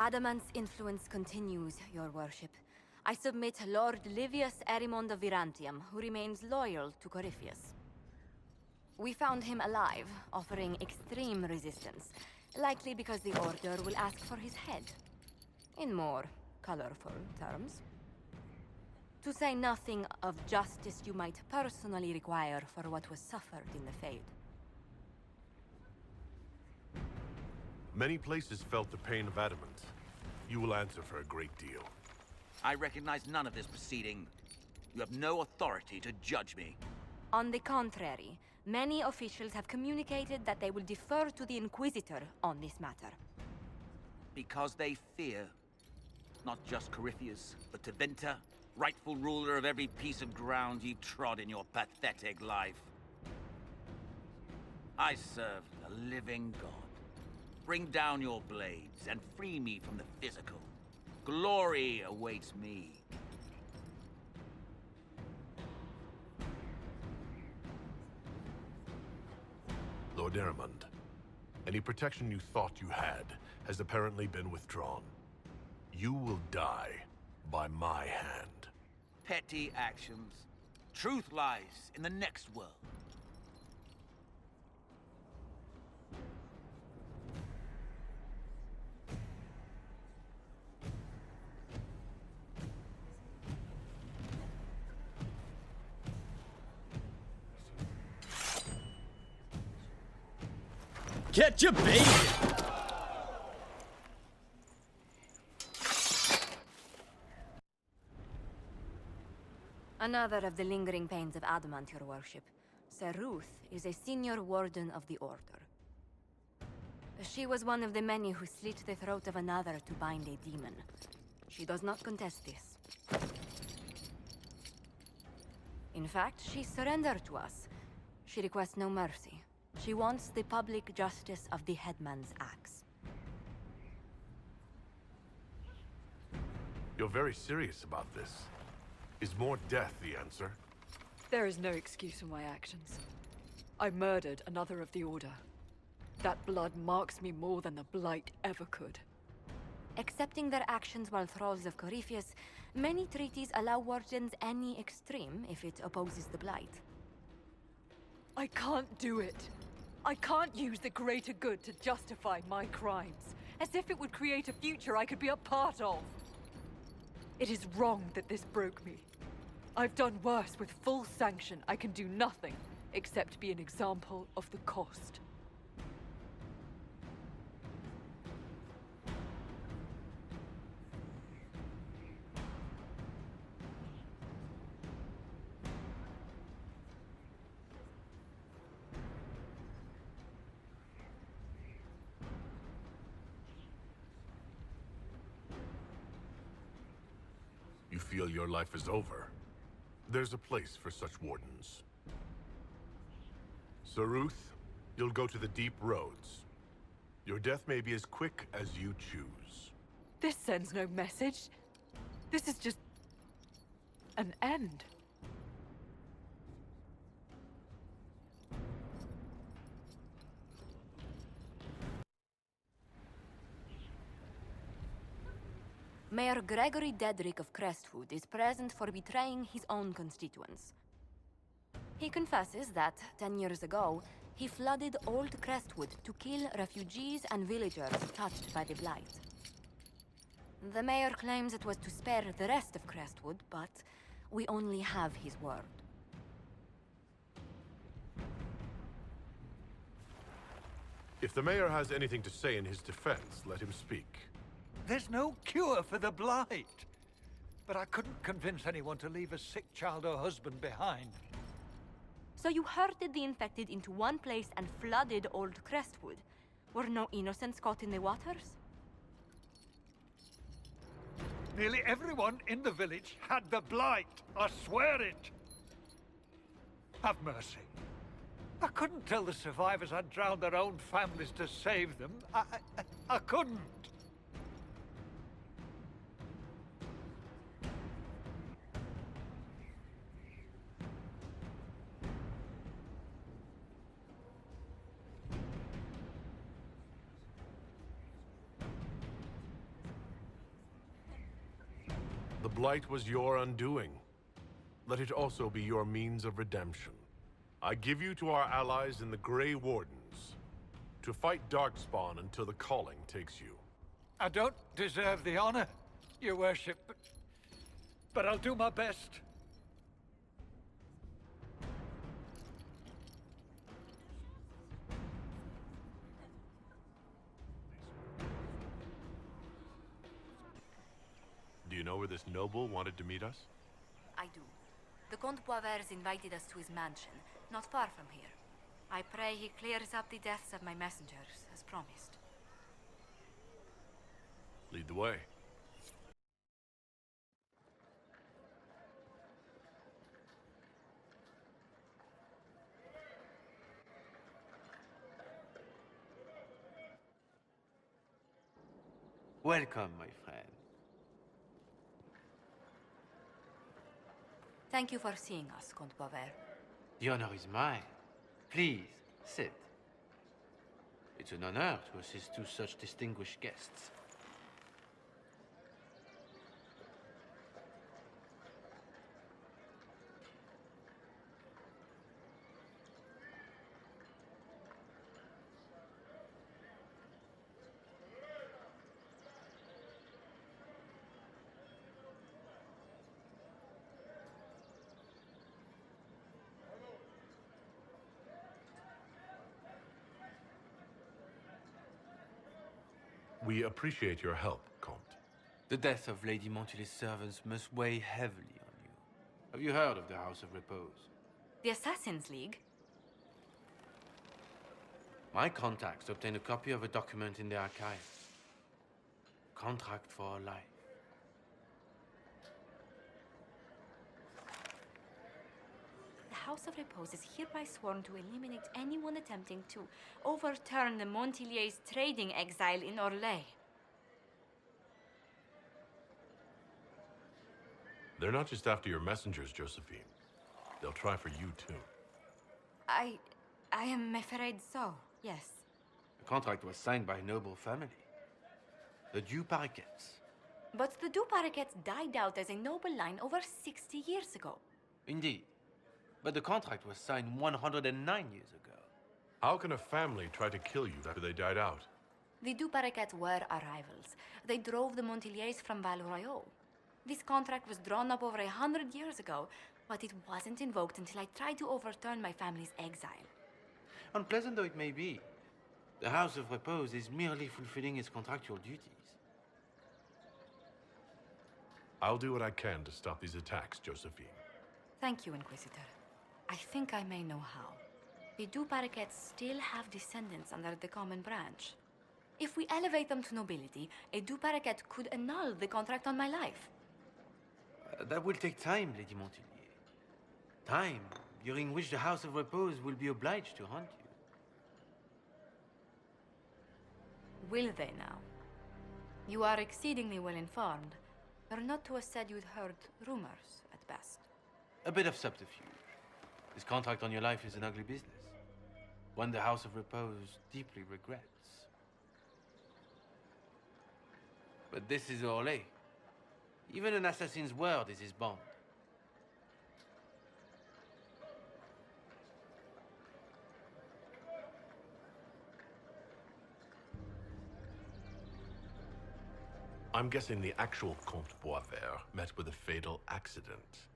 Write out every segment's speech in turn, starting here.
Adamant's influence continues, your worship. I submit Lord Livius Erimond of Virantium, who remains loyal to Corypheus. We found him alive, offering extreme resistance, likely because the Order will ask for his head. In more colorful terms. To say nothing of justice you might personally require for what was suffered in the Fade. Many places felt the pain of adamant. You will answer for a great deal. I recognize none of this proceeding. You have no authority to judge me. On the contrary, many officials have communicated that they will defer to the Inquisitor on this matter. Because they fear. Not just Corypheus, but Teventa, rightful ruler of every piece of ground you trod in your pathetic life. I serve the living God. Bring down your blades and free me from the physical. Glory awaits me. Lord Erimond, any protection you thought you had has apparently been withdrawn. You will die by my hand. Petty actions. Truth lies in the next world. Get your baby! Another of the lingering pains of Adamant, your worship. Sir Ruth is a senior warden of the Order. She was one of the many who slit the throat of another to bind a demon. She does not contest this. In fact, she surrendered to us. She requests no mercy. She wants the public justice of the Headman's axe. You're very serious about this. Is more death the answer? There is no excuse for my actions. I murdered another of the Order. That blood marks me more than the Blight ever could. Accepting their actions while thralls of Corypheus, many treaties allow wardens any extreme if it opposes the Blight. I can't do it. I can't use the greater good to justify my crimes, as if it would create a future I could be a part of. It is wrong that this broke me. I've done worse with full sanction. I can do nothing except be an example of the cost. You feel your life is over? There's a place for such wardens. Sir Ruth, you'll go to the deep roads. Your death may be as quick as you choose. This sends no message. This is just an end. Mayor Gregory Dedrick of Crestwood is present for betraying his own constituents. He confesses that, 10 years ago, he flooded Old Crestwood to kill refugees and villagers touched by the Blight. The mayor claims it was to spare the rest of Crestwood, but we only have his word. If the mayor has anything to say in his defense, let him speak. There's no cure for the Blight. But I couldn't convince anyone to leave a sick child or husband behind. So you herded the infected into one place and flooded Old Crestwood? Were no innocents caught in the waters? Nearly everyone in the village had the Blight. I swear it. Have mercy. I couldn't tell the survivors I'd drowned their own families to save them. I couldn't. blight was your undoing. Let it also be your means of redemption. I give you to our allies in the Grey Wardens, to fight Darkspawn until the calling takes you. I don't deserve the honor, your worship, but I'll do my best. Do you know where this noble wanted to meet us? I do. The Comte Boisvert invited us to his mansion, not far from here. I pray he clears up the deaths of my messengers, as promised. Lead the way. Welcome, my friend. Thank you for seeing us, Comte Boisvert. The honor is mine. Please, sit. It's an honor to assist two such distinguished guests. We appreciate your help, Comte. The death of Lady Montily's servants must weigh heavily on you. Have you heard of the House of Repose? The Assassin's League? My contacts obtained a copy of a document in the archives. Contract for a life. The House of Repose is hereby sworn to eliminate anyone attempting to overturn the Montiliers' trading exile in Orlais. They're not just after your messengers, Josephine. They'll try for you, too. I am afraid so, yes. The contract was signed by a noble family. The Du Paraquets. But the Du Paraquets died out as a noble line over 60 years ago. Indeed. But the contract was signed 109 years ago. How can a family try to kill you after they died out? The Du Paraquets were our rivals. They drove the Montiliers from Val Royal. This contract was drawn up over 100 years ago, but it wasn't invoked until I tried to overturn my family's exile. Unpleasant though it may be, the House of Repose is merely fulfilling its contractual duties. I'll do what I can to stop these attacks, Josephine. Thank you, Inquisitor. I think I may know how. The Du Paraquets still have descendants under the common branch. If we elevate them to nobility, a Du Paraquet could annul the contract on my life. That will take time, Lady Montilyet. Time during which the House of Repose will be obliged to hunt you. Will they now? You are exceedingly well informed. You're not to have said you'd heard rumors, at best. A bit of subterfuge. This contract on your life is an ugly business. One the House of Repose deeply regrets. But this is Orlais. Even an assassin's word is his bond. I'm guessing the actual Comte Boisvert met with a fatal accident.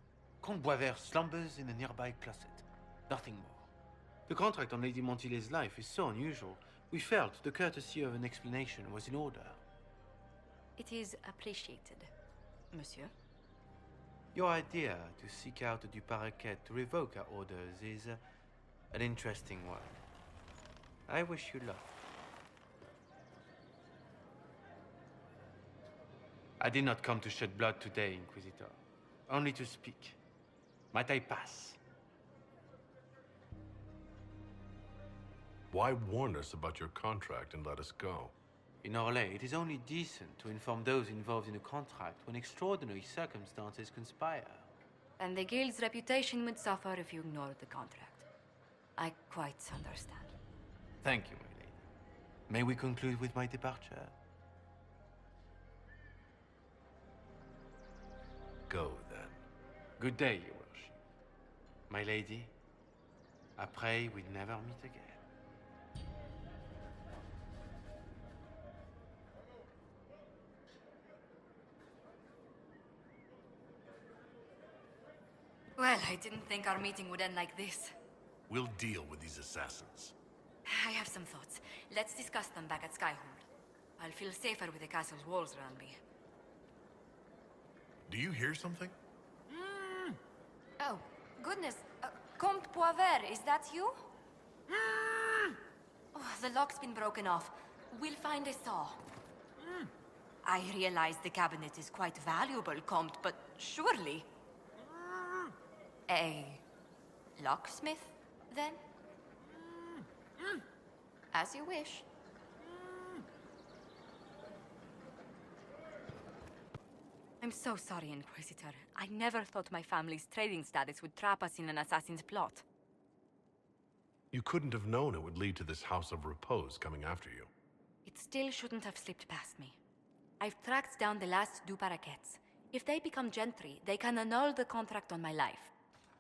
Comte Boisvert slumbers in a nearby closet. Nothing more. The contract on Lady Montily's life is so unusual, we felt the courtesy of an explanation was in order. It is appreciated, monsieur. Your idea to seek out the Du Paraquet to revoke our orders is an interesting one. I wish you luck. I did not come to shed blood today, Inquisitor. Only to speak. Might I pass? Why warn us about your contract and let us go? In Orlais, it is only decent to inform those involved in a contract when extraordinary circumstances conspire. And the guild's reputation would suffer if you ignored the contract. I quite understand. Thank you, my lady. May we conclude with my departure? go, then. Good day, Your Worship. My lady, I pray we never meet again. Well, I didn't think our meeting would end like this. We'll deal with these assassins. I have some thoughts. Let's discuss them back at Skyhold. I'll feel safer with the castle's walls around me. Do you hear something? Oh, goodness. Comte Poivert, is that you? Oh, the lock's been broken off. We'll find a saw. I realize the cabinet is quite valuable, Comte, but surely... A locksmith, then? As you wish. I'm so sorry, Inquisitor. I never thought my family's trading status would trap us in an assassin's plot. You couldn't have known it would lead to this House of Repose coming after you. It still shouldn't have slipped past me. I've tracked down the last du Paraquets. If they become gentry, they can annul the contract on my life.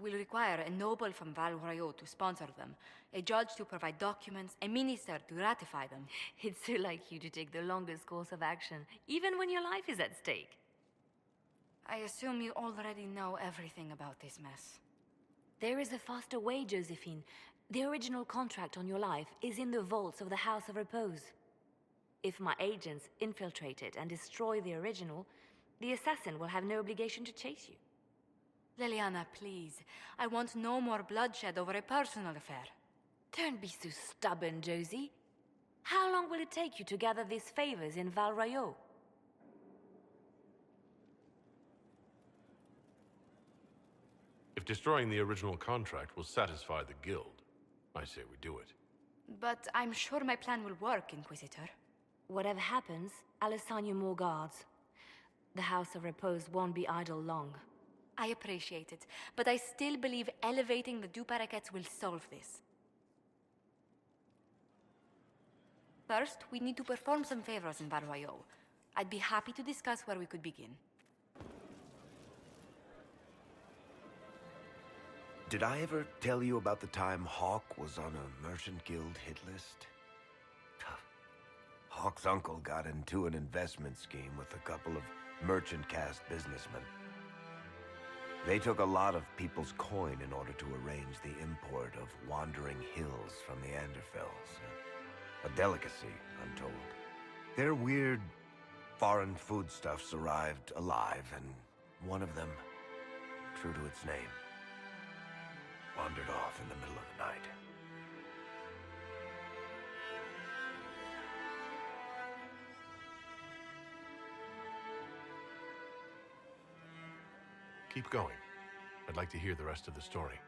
We'll require a noble from Val Royeaux to sponsor them, a judge to provide documents, a minister to ratify them. It's so like you to take the longest course of action, even when your life is at stake. I assume you already know everything about this mess. There is a faster way, Josephine. The original contract on your life is in the vaults of the House of Repose. If my agents infiltrate it and destroy the original, the assassin will have no obligation to chase you. Leliana, please. I want no more bloodshed over a personal affair. Don't be so stubborn, Josie. How long will it take you to gather these favors in Val Royeaux? If destroying the original contract will satisfy the Guild, I say we do it. But I'm sure my plan will work, Inquisitor. Whatever happens, I'll assign you more guards. The House of Repose won't be idle long. I appreciate it, but I still believe elevating the du Paraquets will solve this. First, we need to perform some favors in Val Royeaux. I'd be happy to discuss where we could begin. Did I ever tell you about the time Hawk was on a Merchant Guild hit list? Hawk's uncle got into an investment scheme with a couple of merchant caste businessmen. They took a lot of people's coin in order to arrange the import of wandering hills from the Anderfells. A delicacy, I'm told. Their weird, foreign foodstuffs arrived alive, and one of them, true to its name, wandered off in the middle of the night. Keep going. I'd like to hear the rest of the story.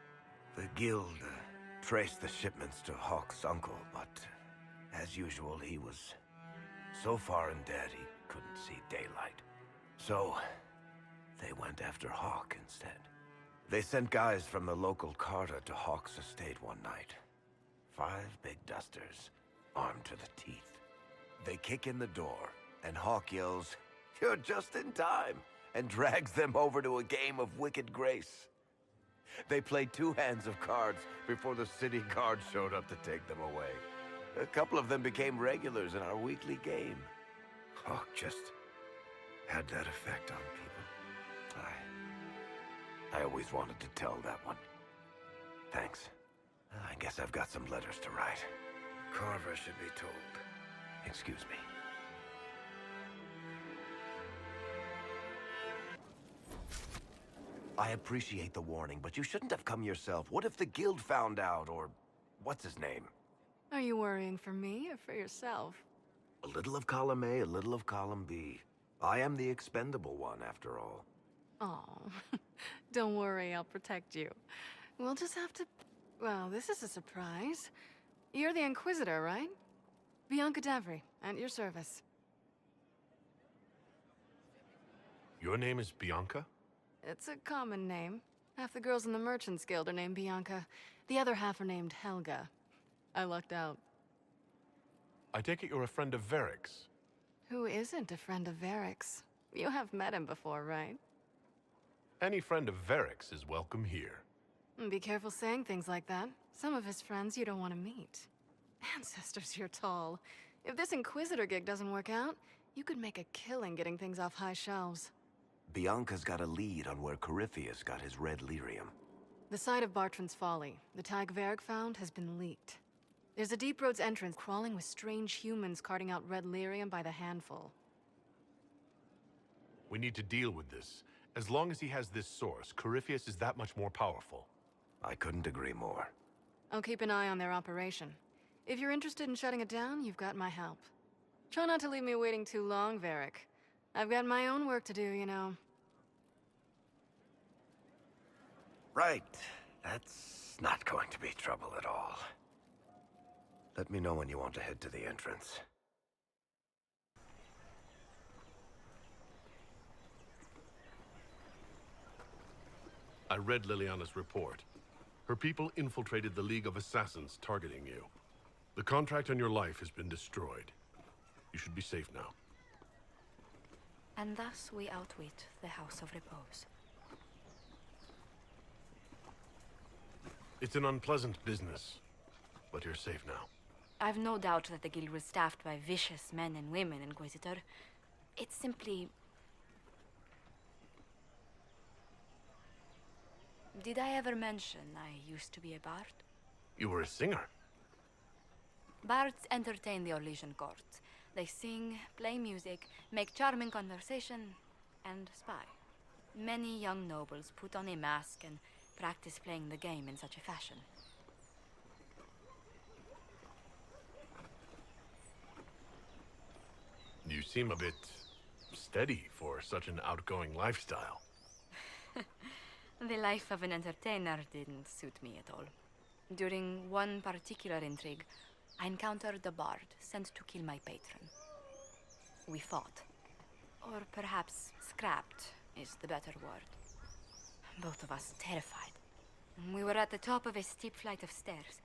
The Guild traced the shipments to Hawk's uncle, but as usual, he was so far in debt he couldn't see daylight. So, they went after Hawk instead. They sent guys from the local carter to Hawk's estate one night. 5 big dusters, armed to the teeth. They kick in the door, and Hawk yells, "You're just in time!" and drags them over to a game of Wicked Grace. They played 2 hands of cards before the city guard showed up to take them away. A couple of them became regulars in our weekly game. Hawk just had that effect on people. I always wanted to tell that one. Thanks. I guess I've got some letters to write. Carver should be told. Excuse me. I appreciate the warning, but you shouldn't have come yourself. What if the Guild found out, or what's his name? Are you worrying for me or for yourself? A little of column A, a little of column B. I am the expendable one, after all. Oh, don't worry, I'll protect you. We'll just have to... Well, this is a surprise. You're the Inquisitor, right? Bianca Davry, at your service. Your name is Bianca? It's a common name. Half the girls in the Merchants Guild are named Bianca. The other half are named Helga. I lucked out. I take it you're a friend of Varric's. Who isn't a friend of Varric's? You have met him before, right? Any friend of Varric's is welcome here. Be careful saying things like that. Some of his friends you don't want to meet. Ancestors, you're tall. If this Inquisitor gig doesn't work out, you could make a killing getting things off high shelves. Bianca's got a lead on where Corypheus got his red lyrium. The site of Bartran's Folly, the tag Varric found, has been leaked. There's a Deep Roads entrance crawling with strange humans carting out red lyrium by the handful. We need to deal with this. As long as he has this source, Corypheus is that much more powerful. I couldn't agree more. I'll keep an eye on their operation. If you're interested in shutting it down, you've got my help. Try not to leave me waiting too long, Varric. I've got my own work to do, you know. Right. That's not going to be trouble at all. Let me know when you want to head to the entrance. I read Liliana's report. Her people infiltrated the League of Assassins targeting you. The contract on your life has been destroyed. You should be safe now. And thus we outwit the House of Repose. It's an unpleasant business, but you're safe now. I've no doubt that the guild was staffed by vicious men and women, Inquisitor. It's simply... Did I ever mention I used to be a bard? You were a singer. Bards entertain the Orlesian court. They sing, play music, make charming conversation, and spy. Many young nobles put on a mask and practice playing the game in such a fashion. You seem a bit steady for such an outgoing lifestyle. The life of an entertainer didn't suit me at all. During one particular intrigue, I encountered a bard sent to kill my patron. We fought. Or perhaps scrapped is the better word. Both of us terrified. We were at the top of a steep flight of stairs.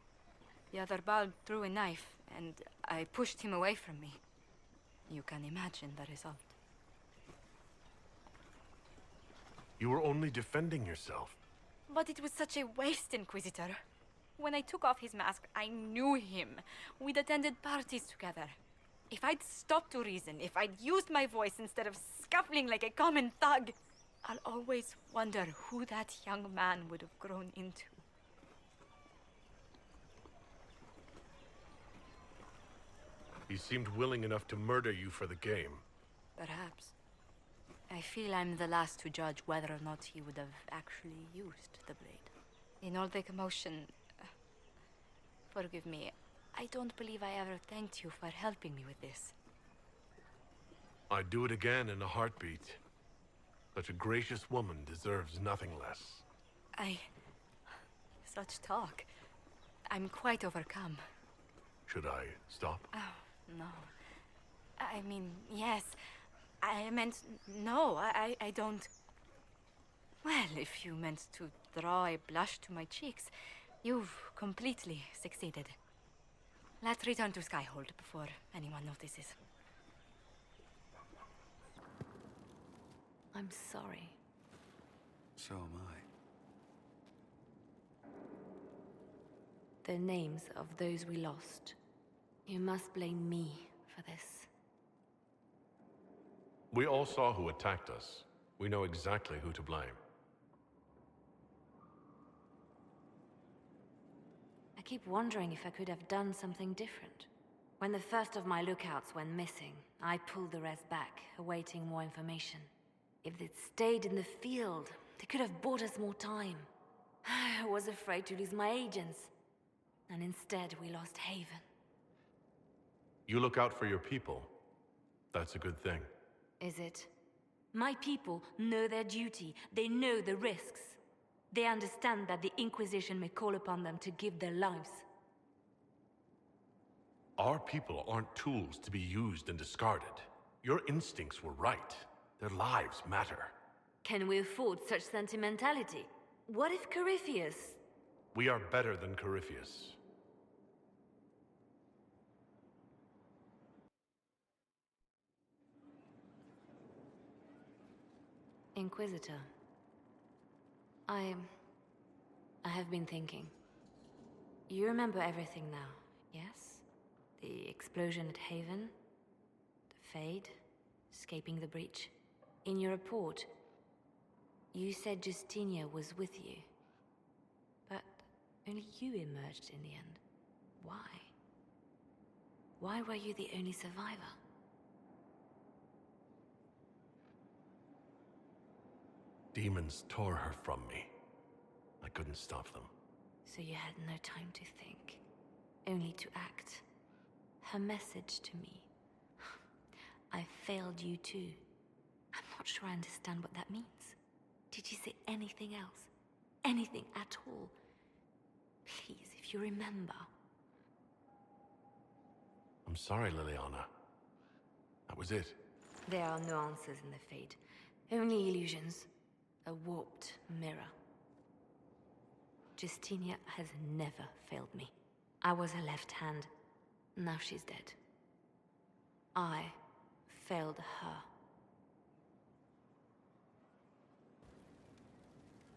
The other bard threw a knife, and I pushed him away from me. You can imagine the result. You were only defending yourself. But it was such a waste, Inquisitor. When I took off his mask, I knew him. We'd attended parties together. If I'd stopped to reason, if I'd used my voice instead of scuffling like a common thug, I'll always wonder who that young man would have grown into. He seemed willing enough to murder you for the game. Perhaps. I feel I'm the last to judge whether or not he would have actually used the blade. In all the commotion... forgive me, I don't believe I ever thanked you for helping me with this. I'd do it again in a heartbeat. Such a gracious woman deserves nothing less. Such talk. I'm quite overcome. Should I stop? Oh, no. I mean, yes. I meant, no, I don't... Well, if you meant to draw a blush to my cheeks, you've completely succeeded. Let's return to Skyhold before anyone notices. I'm sorry. So am I. The names of those we lost. You must blame me for this. We all saw who attacked us. We know exactly who to blame. I keep wondering if I could have done something different. When the first of my lookouts went missing, I pulled the rest back, awaiting more information. If they'd stayed in the field, they could have bought us more time. I was afraid to lose my agents. And instead, we lost Haven. You look out for your people. That's a good thing. Is it? My people know their duty. They know the risks. They understand that the Inquisition may call upon them to give their lives. Our people aren't tools to be used and discarded. Your instincts were right. Their lives matter. Can we afford such sentimentality? What if Corypheus... We are better than Corypheus. Inquisitor, I have been thinking. You remember everything now, yes? The explosion at Haven, the Fade, escaping the breach. In your report, you said Justinia was with you. But only you emerged in the end. Why? Why were you the only survivor? Demons tore her from me. I couldn't stop them. So you had no time to think, only to act. Her message to me. I failed you too. I'm not sure I understand what that means. Did she say anything else? Anything at all? Please, if you remember. I'm sorry, Liliana. That was it. There are no answers in the Fade. Only illusions. A warped mirror. Justinia has never failed me. I was her left hand. Now she's dead. I failed her.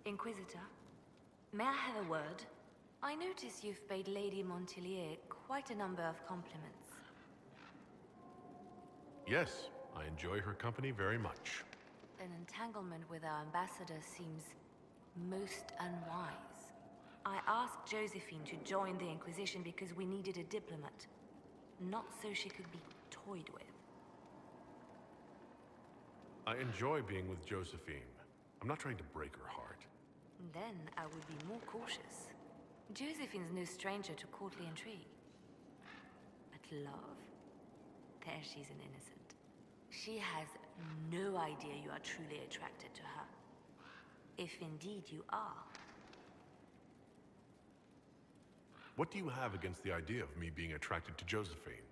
Inquisitor, may I have a word? I notice you've paid Lady Montelier quite a number of compliments. Yes, I enjoy her company very much. An entanglement with our ambassador seems most unwise. I asked Josephine to join the Inquisition because we needed a diplomat, not so she could be toyed with. I enjoy being with Josephine. I'm not trying to break her heart. Then I would be more cautious. Josephine's no stranger to courtly intrigue. But love, there she's an innocent. She has no idea you are truly attracted to her. If indeed you are. What do you have against the idea of me being attracted to Josephine?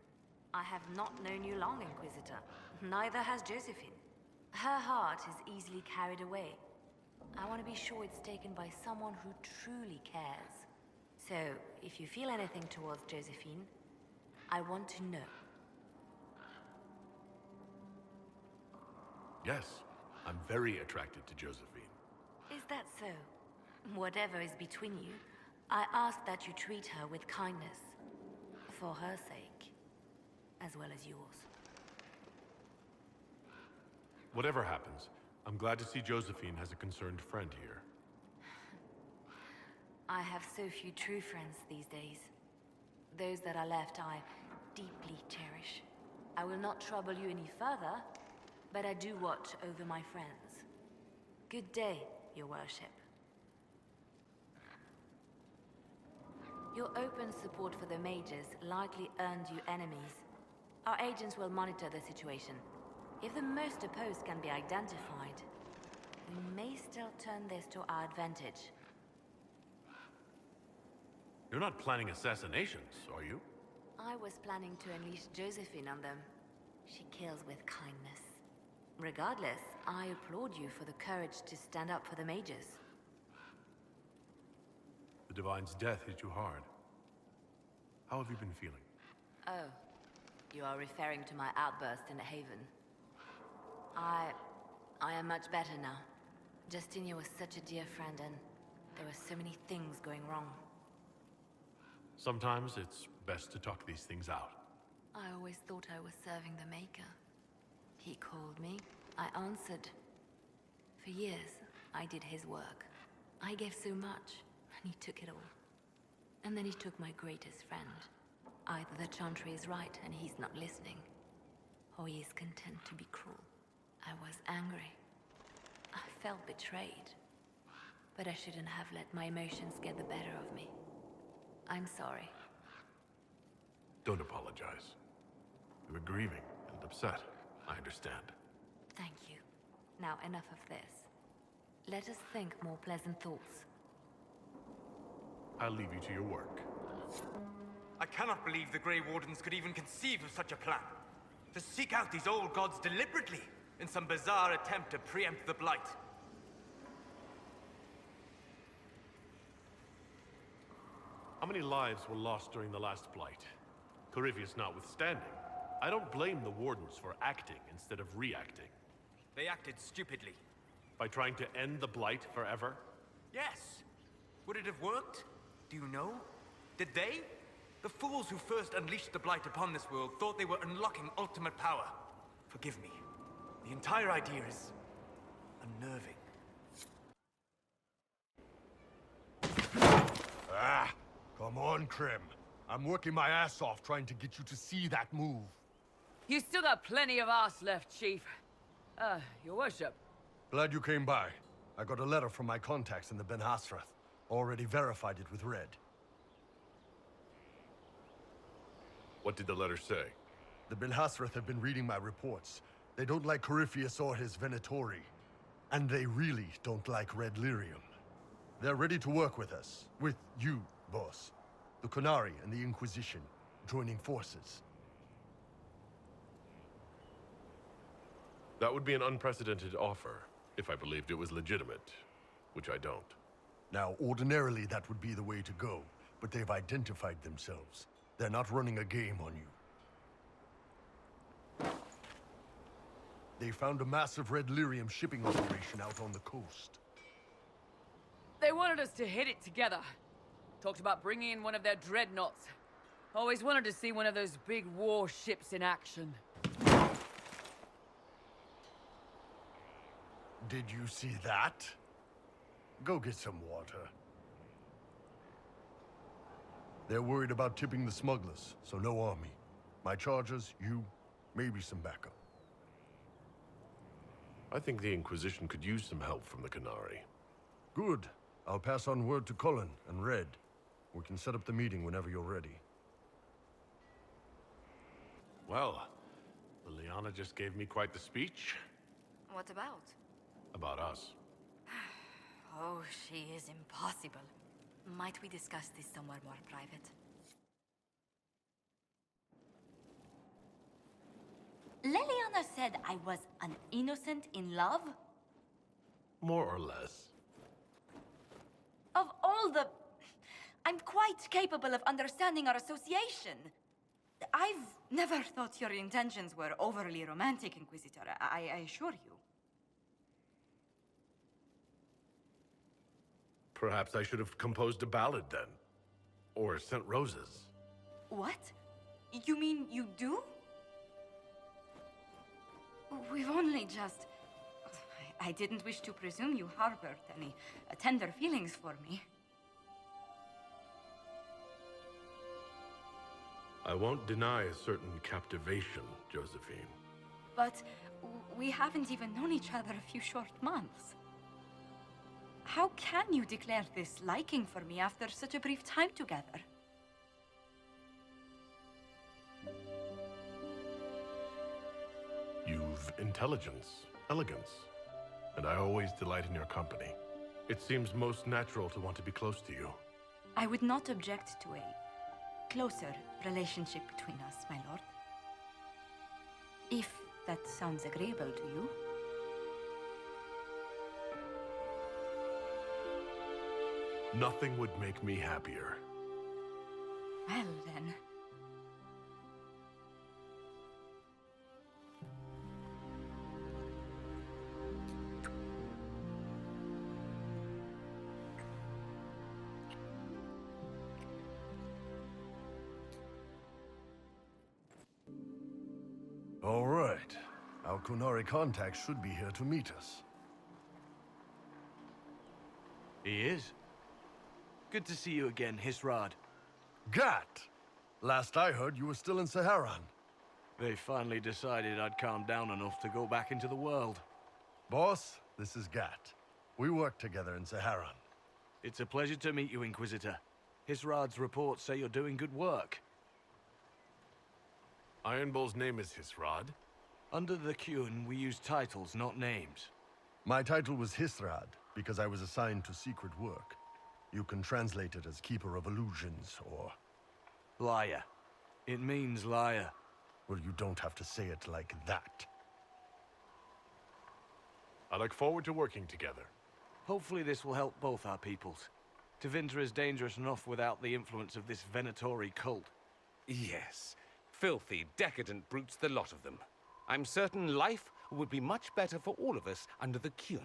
I have not known you long, Inquisitor. Neither has Josephine. Her heart is easily carried away. I want to be sure it's taken by someone who truly cares. So, if you feel anything towards Josephine, I want to know. Yes, I'm very attracted to Josephine. Is that so? Whatever is between you, I ask that you treat her with kindness. For her sake, as well as yours. Whatever happens, I'm glad to see Josephine has a concerned friend here. I have so few true friends these days. Those that are left I deeply cherish. I will not trouble you any further, but I do watch over my friends. Good day, Your Worship. Your open support for the mages likely earned you enemies. Our agents will monitor the situation. If the most opposed can be identified, we may still turn this to our advantage. You're not planning assassinations, are you? I was planning to unleash Josephine on them. She kills with kindness. Regardless, I applaud you for the courage to stand up for the mages. The Divine's death hit you hard. How have you been feeling? Oh, you are referring to my outburst in Haven. I am much better now. Justinia was such a dear friend and there were so many things going wrong. Sometimes it's best to talk these things out. I always thought I was serving the Maker. He called me, I answered. For years, I did his work. I gave so much, and he took it all. And then he took my greatest friend. Either the Chantry is right and he's not listening, or he is content to be cruel. I was angry. I felt betrayed. But I shouldn't have let my emotions get the better of me. I'm sorry. Don't apologize. You were grieving and upset. I understand. Thank you. Now enough of this. Let us think more pleasant thoughts. I'll leave you to your work. I cannot believe the Grey Wardens could even conceive of such a plan. To seek out these old gods deliberately, in some bizarre attempt to preempt the Blight. How many lives were lost during the last Blight? Corypheus notwithstanding, I don't blame the Wardens for acting instead of reacting. They acted stupidly. By trying to end the Blight forever? Yes. Would it have worked? Do you know? Did they? The fools who first unleashed the Blight upon this world thought they were unlocking ultimate power. Forgive me. The entire idea is unnerving. Ah, come on, Krim. I'm working my ass off trying to get you to see that move. You still got plenty of arse left, Chief. Your worship. Glad you came by. I got a letter from my contacts in the Ben Hasrath. Already verified it with Red. What did the letter say? The Ben Hasrath have been reading my reports. They don't like Corypheus or his Venatori. And they really don't like Red Lyrium. They're ready to work with us. With you, boss. The Qunari and the Inquisition, joining forces. That would be an unprecedented offer, if I believed it was legitimate, which I don't. Now, ordinarily that would be the way to go, but they've identified themselves. They're not running a game on you. They found a massive Red Lyrium shipping operation out on the coast. They wanted us to hit it together. Talked about bringing in one of their dreadnoughts. Always wanted to see one of those big warships in action. Did you see that? Go get some water. They're worried about tipping the smugglers, so no army. My chargers, you, maybe some backup. I think the Inquisition could use some help from the Qunari. Good. I'll pass on word to Cullen and Red. We can set up the meeting whenever you're ready. Well, Liliana just gave me quite the speech. What about? About us. Oh, she is impossible. Might we discuss this somewhere more private? Leliana said I was an innocent in love? More or less. Of all the... I'm quite capable of understanding our association. I've never thought your intentions were overly romantic, Inquisitor. I assure you. Perhaps I should have composed a ballad then. Or sent roses. What? You mean you do? We've only just... I didn't wish to presume you harbored any tender feelings for me. I won't deny a certain captivation, Josephine. But we haven't even known each other a few short months. How can you declare this liking for me after such a brief time together? You've intelligence, elegance, and I always delight in your company. It seems most natural to want to be close to you. I would not object to a closer relationship between us, my lord. If that sounds agreeable to you. Nothing would make me happier. Well, then. All right. Our Qunari contact should be here to meet us. He is. Good to see you again, Hisrad. Gat! Last I heard, you were still in Saharan. They finally decided I'd calmed down enough to go back into the world. Boss, this is Gat. We work together in Saharan. It's a pleasure to meet you, Inquisitor. Hisrad's reports say you're doing good work. Iron Bull's name is Hisrad. Under the Qun, we use titles, not names. My title was Hisrad, because I was assigned to secret work. You can translate it as Keeper of Illusions, or... Liar. It means liar. Well, you don't have to say it like that. I look forward to working together. Hopefully this will help both our peoples. Tevinter is dangerous enough without the influence of this Venatori cult. Yes. Filthy, decadent brutes, the lot of them. I'm certain life would be much better for all of us under the Qun.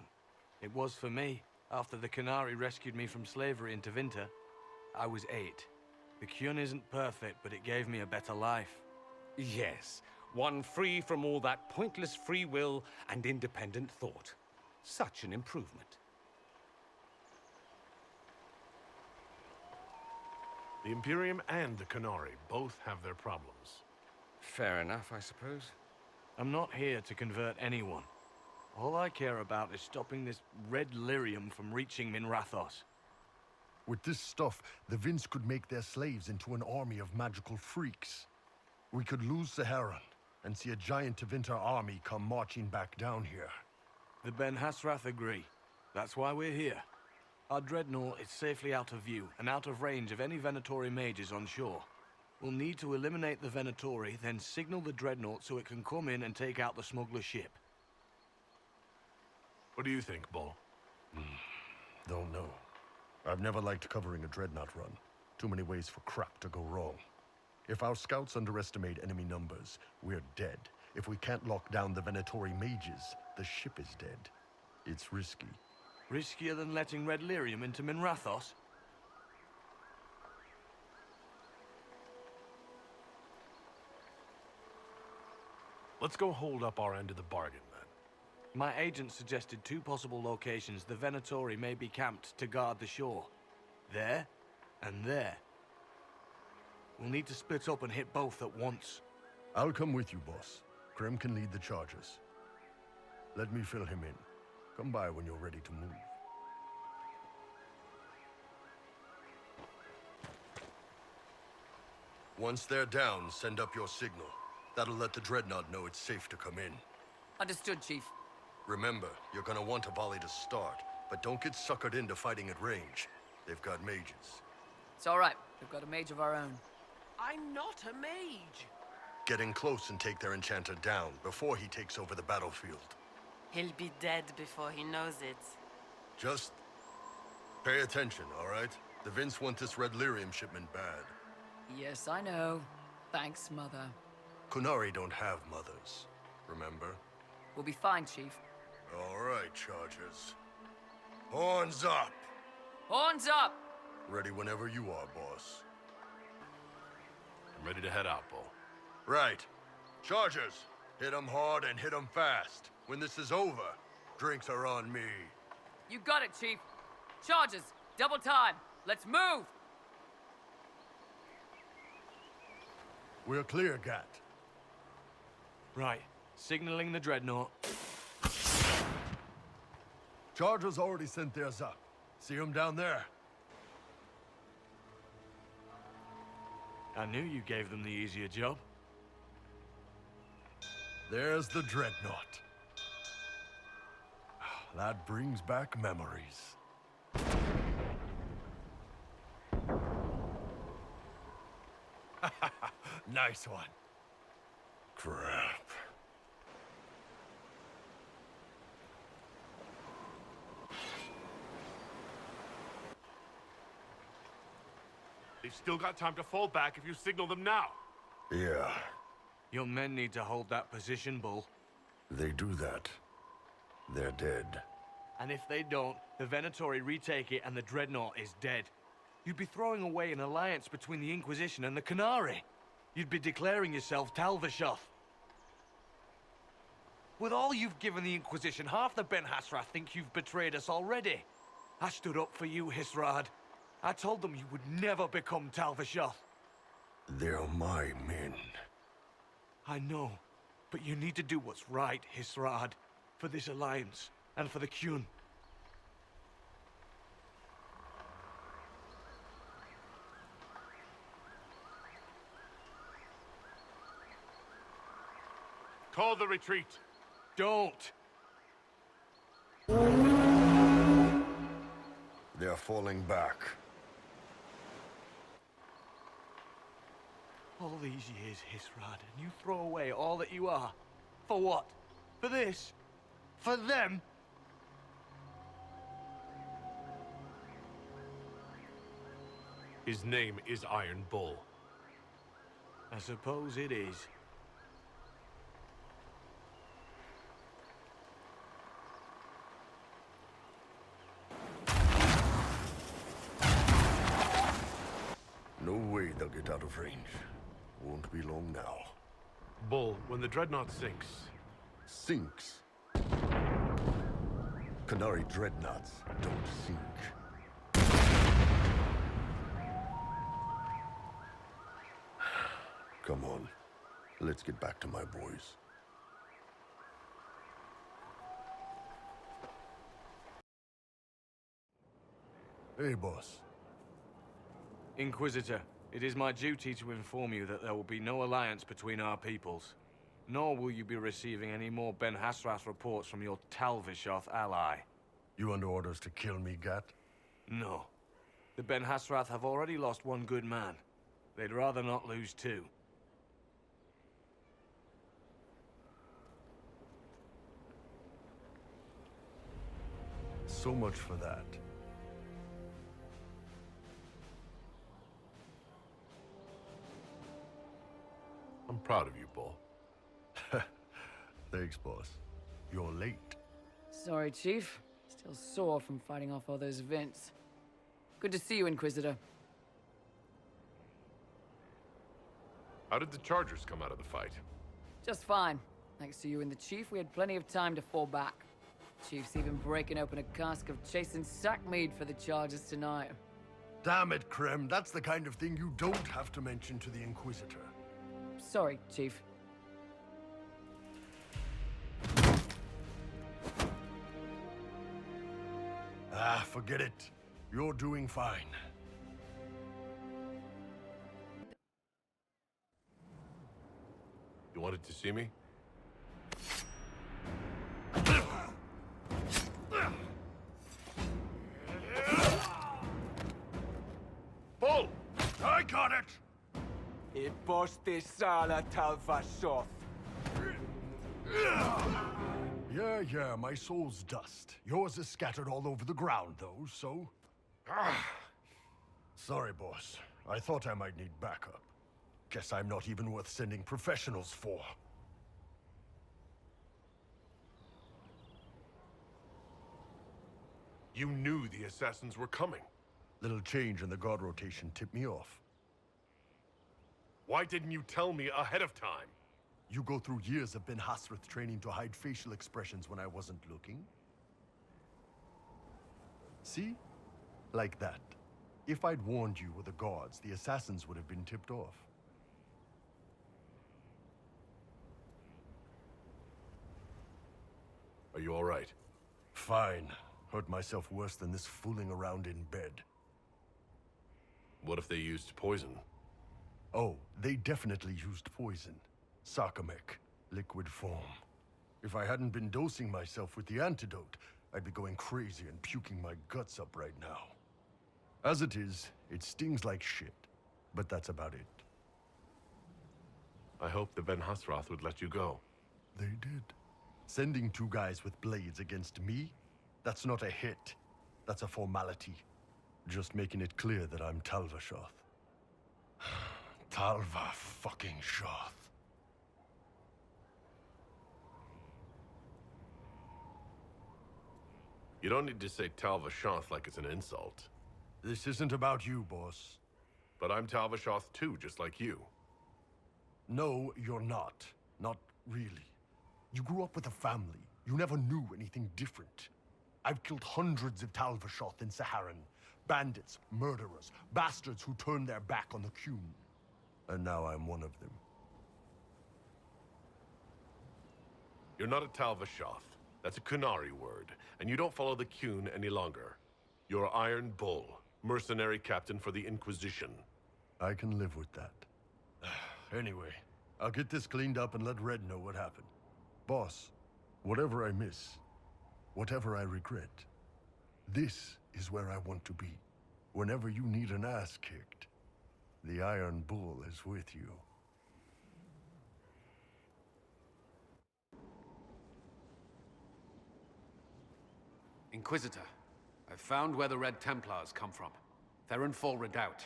It was for me. After the Qunari rescued me from slavery in Tevinter, I was 8. The Qun isn't perfect, but it gave me a better life. Yes, one free from all that pointless free will and independent thought. Such an improvement. The Imperium and the Qunari both have their problems. Fair enough, I suppose. I'm not here to convert anyone. All I care about is stopping this red lyrium from reaching Minrathos. With this stuff, the Vince could make their slaves into an army of magical freaks. We could lose Saharan and see a giant Tevinter army come marching back down here. The Ben Hasrath agree. That's why we're here. Our dreadnought is safely out of view and out of range of any Venatori mages on shore. We'll need to eliminate the Venatori, then signal the dreadnought so it can come in and take out the smuggler ship. What do you think, Bull? Don't know. I've never liked covering a dreadnought run. Too many ways for crap to go wrong. If our scouts underestimate enemy numbers, we're dead. If we can't lock down the Venatori mages, the ship is dead. It's risky. Riskier than letting red lyrium into Minrathos? Let's go hold up our end of the bargain, then. My agent suggested 2 possible locations the Venatori may be camped to guard the shore. There, and there. We'll need to split up and hit both at once. I'll come with you, boss. Krem can lead the charges. Let me fill him in. Come by when you're ready to move. Once they're down, send up your signal. That'll let the Dreadnought know it's safe to come in. Understood, Chief. Remember, you're gonna want a volley to start, but don't get suckered into fighting at range. They've got mages. It's all right. We've got a mage of our own. I'm not a mage. Get in close and take their enchanter down before he takes over the battlefield. He'll be dead before he knows it. Just pay attention, all right? The Vince want this red lyrium shipment bad. Yes, I know. Thanks, Mother. Qunari don't have mothers, remember? We'll be fine, Chief. All right, Chargers. Horns up! Horns up! Ready whenever you are, boss. I'm ready to head out, Bull. Right. Chargers, hit 'em hard and hit 'em fast. When this is over, drinks are on me. You got it, Chief. Charges, double time. Let's move! We're clear, Gat. Right. Signaling the dreadnought. Chargers already sent theirs up. See 'em down there? I knew you gave them the easier job. There's the dreadnought. That brings back memories. Nice one. Crap. They've still got time to fall back if you signal them now. Yeah, Your men need to hold that position, Bull. they do that. They're dead. And if they don't, the Venatori retake it and the dreadnought is dead. You'd be throwing away an alliance between the Inquisition and the Qunari. You'd be declaring yourself Talvishoth. With all you've given the Inquisition, half the Ben Hasrath think you've betrayed us already. I stood up for you, Hisrad. I told them you would never become Talvishoth. They're my men. I know, but you need to do what's right, Hisrad. For this alliance, and for the Qun. Call the retreat. Don't! They're falling back. All these years, Hisrad, and you throw away all that you are. For what? For this? For them? His name is Iron Bull. I suppose it is. No way they'll get out of range. Won't be long now. Bull, when the dreadnought sinks... Sinks? Qunari dreadnoughts don't sink. Come on. Let's get back to my boys. Hey, boss. Inquisitor, it is my duty to inform you that there will be no alliance between our peoples. Nor will you be receiving any more Ben Hasrath reports from your Talvishoth ally. You under orders to kill me, Gat? No. The Ben Hasrath have already lost one good man. They'd rather not lose two. So much for that. I'm proud of you, Bull. Thanks, boss. You're late. Sorry, Chief. Still sore from fighting off all those vents. Good to see you, Inquisitor. How did the Chargers come out of the fight? Just fine. Thanks to you and the Chief, we had plenty of time to fall back. Chief's even breaking open a cask of chasing sack mead for the Chargers tonight. Damn it, Krem. That's the kind of thing you don't have to mention to the Inquisitor. Sorry, Chief. Ah, forget it. You're doing fine. You wanted to see me? Bull! I got it! Yeah, my soul's dust. Yours is scattered all over the ground, though, so... Sorry, boss. I thought I might need backup. Guess I'm not even worth sending professionals for. You knew the assassins were coming. Little change in the guard rotation tipped me off. Why didn't you tell me ahead of time? You go through years of Ben Hasrath training to hide facial expressions when I wasn't looking? See? Like that. If I'd warned you or the guards, the assassins would have been tipped off. Are you all right? Fine. Hurt myself worse than this fooling around in bed. What if they used poison? Oh, they definitely used poison. Sarcomech, liquid form. If I hadn't been dosing myself with the antidote, I'd be going crazy and puking my guts up right now. As it is, it stings like shit. But that's about it. I hope the Ben Hasrath would let you go. They did. Sending two guys with blades against me? That's not a hit. That's a formality. Just making it clear that I'm Talvishoth. Talva fucking Shoth. You don't need to say Talvishoth like it's an insult. This isn't about you, boss. But I'm Talvishoth too, just like you. No, you're not. Not really. You grew up with a family. You never knew anything different. I've killed hundreds of Talvishoth in Saharan. Bandits, murderers, bastards who turned their back on the Qun. And now I'm one of them. You're not a Talvishoth. That's a Qunari word, and you don't follow the Qun any longer. You're Iron Bull, mercenary captain for the Inquisition. I can live with that. Anyway, I'll get this cleaned up and let Red know what happened. Boss, whatever I miss, whatever I regret, this is where I want to be. Whenever you need an ass kicked, the Iron Bull is with you. Inquisitor, I've found where the Red Templars come from. They're in full redoubt.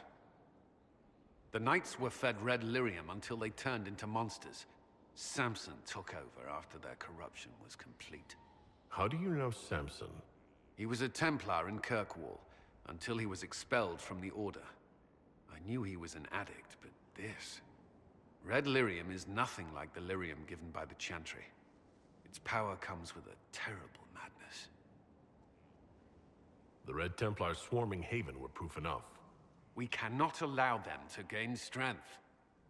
The Knights were fed red lyrium until they turned into monsters. Samson took over after their corruption was complete. How do you know Samson? He was a Templar in Kirkwall, until he was expelled from the Order. I I knew he was an addict, but this... Red lyrium is nothing like the lyrium given by the Chantry. Its power comes with a terrible madness. The Red Templars swarming Haven were proof enough. We cannot allow them to gain strength.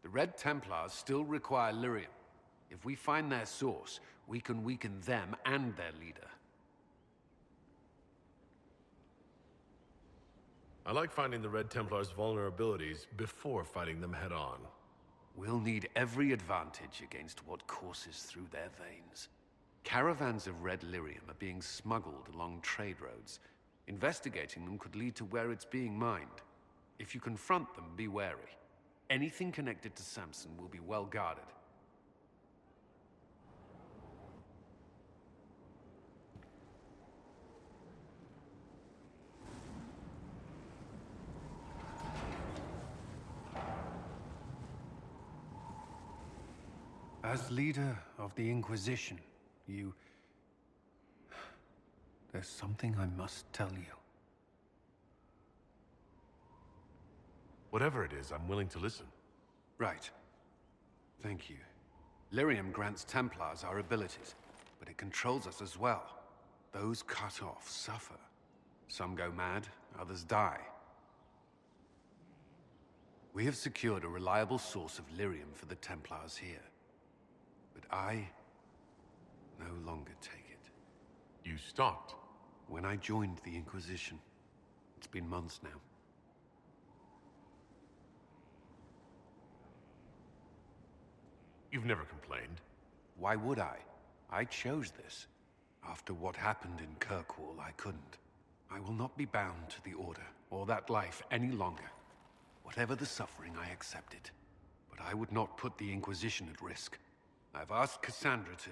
The Red Templars still require lyrium. If we find their source, we can weaken them and their leader. I like finding the Red Templars' vulnerabilities before fighting them head-on. We'll need every advantage against what courses through their veins. Caravans of red lyrium are being smuggled along trade roads. Investigating them could lead to where it's being mined. If you confront them, be wary. Anything connected to Samson will be well guarded. As leader of the Inquisition, there's something I must tell you. Whatever it is, I'm willing to listen. Right. Thank you. Lyrium grants Templars our abilities, but it controls us as well. Those cut off suffer. Some go mad, others die. We have secured a reliable source of lyrium for the Templars here. But I no longer take it. You stopped? When I joined the Inquisition. It's been months now. You've never complained. Why would I? I chose this. After what happened in Kirkwall, I couldn't. I will not be bound to the Order, or that life any longer. Whatever the suffering, I accept it. But I would not put the Inquisition at risk. I've asked Cassandra to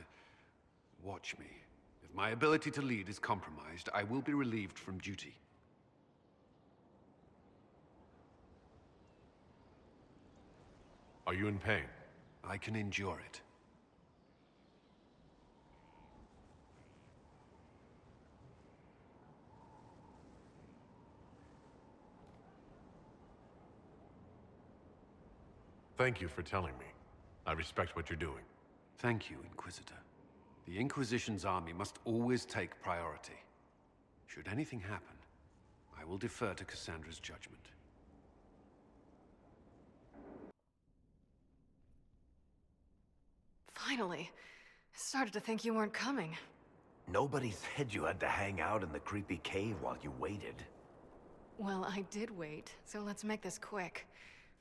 watch me. If my ability to lead is compromised, I will be relieved from duty. Are you in pain? I can endure it. Thank you for telling me. I respect what you're doing. Thank you, Inquisitor. The Inquisition's army must always take priority. Should anything happen, I will defer to Cassandra's judgment. Finally. I started to think you weren't coming. Nobody said you had to hang out in the creepy cave while you waited. Well, I did wait, so let's make this quick.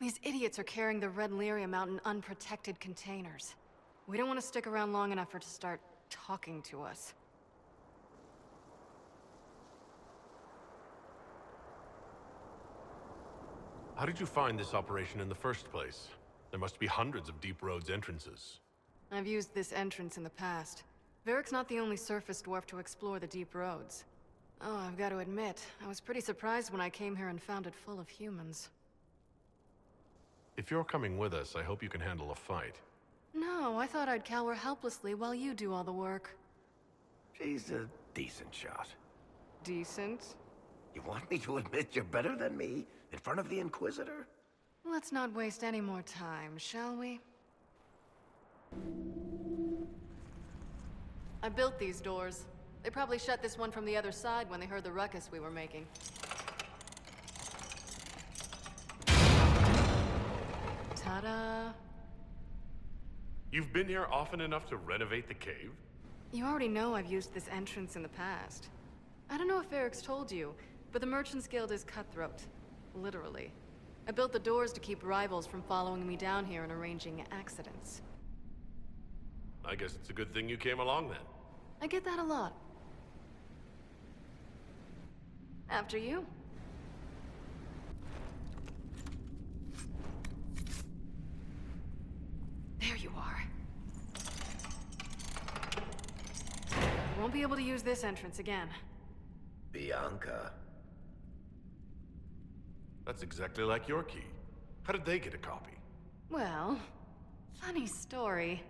These idiots are carrying the red lyrium out in unprotected containers. We don't want to stick around long enough for it to start talking to us. How did you find this operation in the first place? There must be hundreds of Deep Road's entrances. I've used this entrance in the past. Varric's not the only surface dwarf to explore the deep roads. Oh, I've got to admit, I was pretty surprised when I came here and found it full of humans. If you're coming with us, I hope you can handle a fight. No, I thought I'd cower helplessly while you do all the work. She's a decent shot. Decent? You want me to admit you're better than me in front of the Inquisitor? Let's not waste any more time, shall we? I built these doors. They probably shut this one from the other side when they heard the ruckus we were making. Ta-da! You've been here often enough to renovate the cave? You already know I've used this entrance in the past. I don't know if Varric's told you, but the Merchants Guild is cutthroat. Literally. I built the doors to keep rivals from following me down here and arranging accidents. I guess it's a good thing you came along then. I get that a lot. After you. There you are. Won't be able to use this entrance again. Bianca. That's exactly like your key. How did they get a copy? Well, funny story.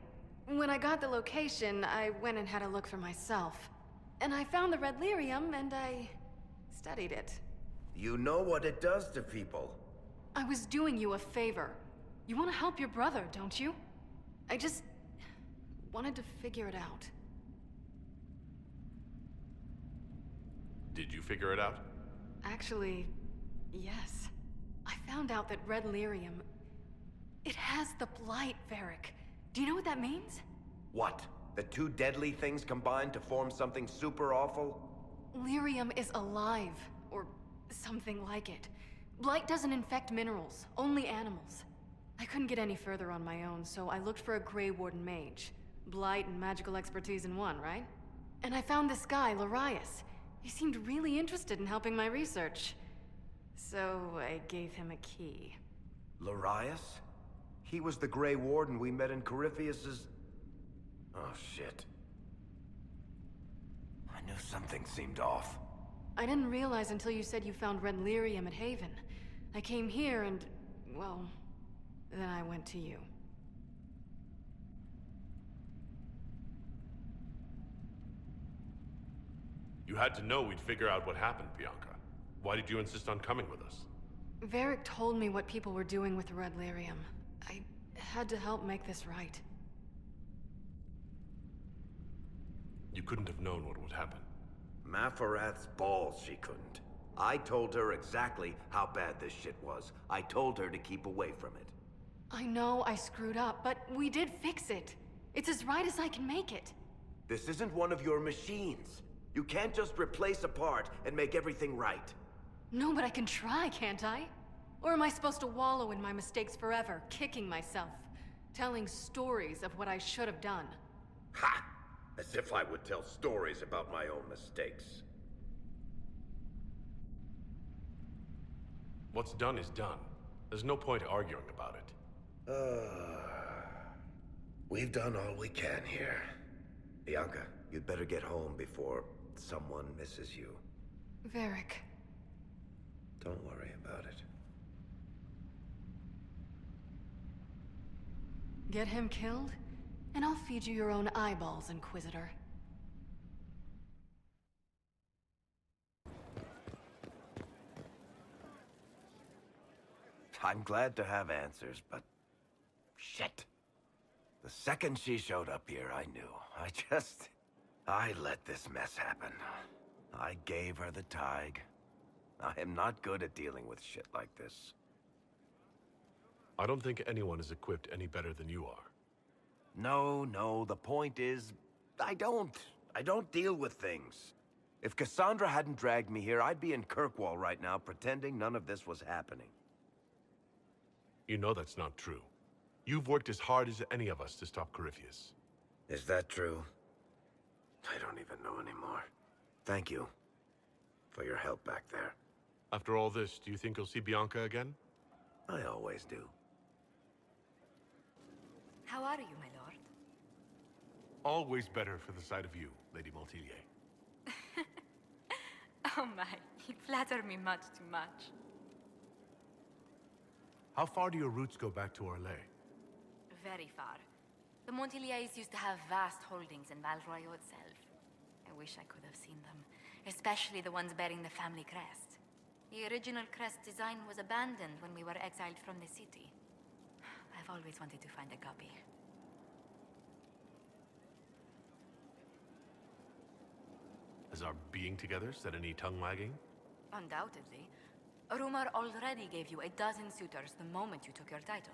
When I got the location, I went and had a look for myself. And I found the red lyrium, and I studied it. You know what it does to people. I was doing you a favor. You want to help your brother, don't you? I just wanted to figure it out. Did you figure it out? Actually, yes. I found out that red lyrium... It has the blight, Varric. Do you know what that means? What? The two deadly things combined to form something super awful? Lyrium is alive, or something like it. Blight doesn't infect minerals, only animals. I couldn't get any further on my own, so I looked for a Grey Warden mage. Blight and magical expertise in one, right? And I found this guy, Larius. He seemed really interested in helping my research. So I gave him a key. Larius? He was the Grey Warden we met in Corypheus's... Oh, shit. I knew something seemed off. I didn't realize until you said you found red lyrium at Haven. I came here and, well, then I went to you. You had to know we'd figure out what happened, Bianca. Why did you insist on coming with us? Varric told me what people were doing with the red lyrium. I had to help make this right. You couldn't have known what would happen. Mafarath's balls, she couldn't. I told her exactly how bad this shit was. I told her to keep away from it. I know I screwed up, but we did fix it. It's as right as I can make it. This isn't one of your machines. You can't just replace a part and make everything right. No, but I can try, can't I? Or am I supposed to wallow in my mistakes forever, kicking myself, telling stories of what I should have done? Ha! As if I would tell stories about my own mistakes. What's done is done. There's no point arguing about it. We've done all we can here. Bianca, you'd better get home before someone misses you. Varric. Don't worry about it. Get him killed, and I'll feed you your own eyeballs, Inquisitor. I'm glad to have answers, but... shit. The second she showed up here, I knew. I let this mess happen. I gave her the Tig. I am not good at dealing with shit like this. I don't think anyone is equipped any better than you are. No, the point is, I don't deal with things. If Cassandra hadn't dragged me here, I'd be in Kirkwall right now pretending none of this was happening. You know that's not true. You've worked as hard as any of us to stop Corypheus. Is that true? I don't even know anymore. Thank you for your help back there. After all this, do you think you'll see Bianca again? I always do. How are you, my lord? Always better for the sight of you, Lady Maltilier. Oh my, you flatter me much too much. How far do your roots go back to Orlais? Very far. The Montiliers used to have vast holdings in Val Royaux itself. I wish I could have seen them, especially the ones bearing the family crest. The original crest design was abandoned when we were exiled from the city. I've always wanted to find a copy. Has our being together set any tongue wagging? Undoubtedly. Rumor already gave you a dozen suitors the moment you took your title.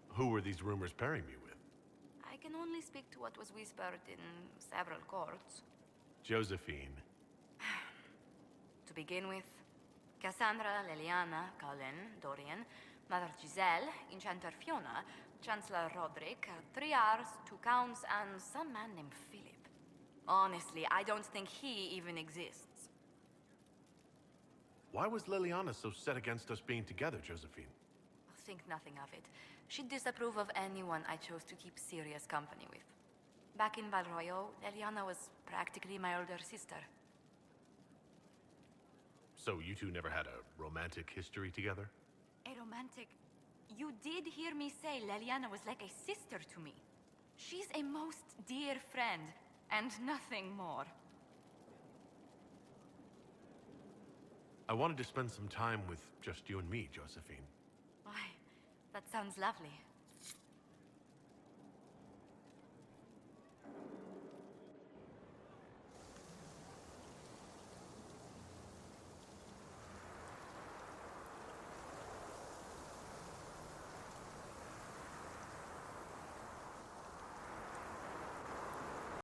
Who were these rumors pairing me with? I can only speak to what was whispered in several courts. Josephine. To begin with, Cassandra, Leliana, Colin, Dorian, Mother Giselle, Enchanter Fiona, Chancellor Roderick, 3 Rs, 2 Counts, and some man named Philip. Honestly, I don't think he even exists. Why was Leliana so set against us being together, Josephine? Think nothing of it. She'd disapprove of anyone I chose to keep serious company with. Back in Val Royaux, Leliana was practically my older sister. So you two never had a romantic history together? A romantic... You did hear me say Leliana was like a sister to me. She's a most dear friend, and nothing more. I wanted to spend some time with just you and me, Josephine. Why, that sounds lovely.